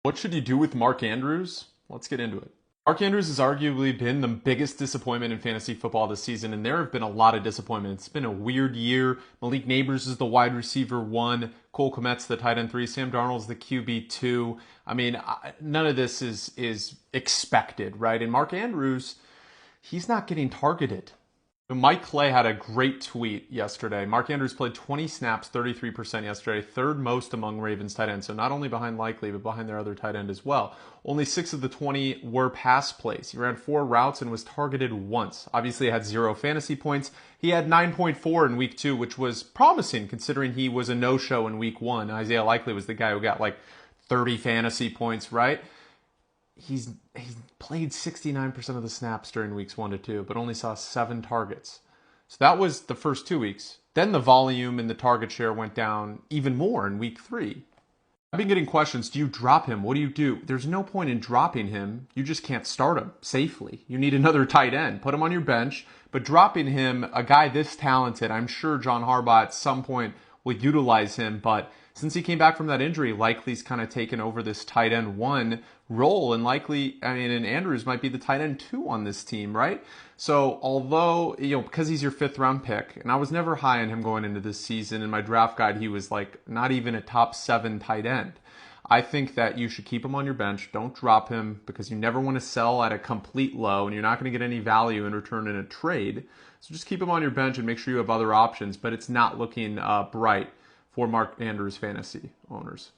What should you do with Mark Andrews? Let's get into it. Mark Andrews has arguably been the biggest disappointment in fantasy football this season, and there have been a lot of disappointment. It's been a weird year. Malik Nabers is the wide receiver 1, Cole Kmet's the tight end 3, Sam Darnold's the QB 2. I mean, none of this is expected, right? And Mark Andrews, he's not getting targeted. Mike Clay had a great tweet yesterday. Mark Andrews played 20 snaps, 33% yesterday, third most among Ravens tight ends. So not only behind Likely, but behind their other tight end as well. Only 6 of the 20 were pass plays. He ran 4 routes and was targeted once. Obviously had 0 fantasy points. He had 9.4 in week 2, which was promising considering he was a no-show in week 1. Isaiah Likely was the guy who got like 30 fantasy points, right? He's played 69% of the snaps during weeks 1 to 2, but only saw 7 targets. So that was the first 2 weeks. Then the volume and the target share went down even more in week 3. I've been getting questions. Do you drop him? What do you do? There's no point in dropping him. You just can't start him safely. You need another tight end. Put him on your bench. But dropping him, a guy this talented, I'm sure John Harbaugh at some point will utilize him. But since he came back from that injury, Likely's kind of taken over this tight end 1 role. And and Andrews might be the tight end 2 on this team, right? So although, because he's your 5th round pick, and I was never high on him going into this season, in my draft guide, he was like not even a top 7 tight end. I think that you should keep him on your bench. Don't drop him because you never want to sell at a complete low and you're not going to get any value in return in a trade. So just keep him on your bench and make sure you have other options, but it's not looking bright for Mark Andrews fantasy owners.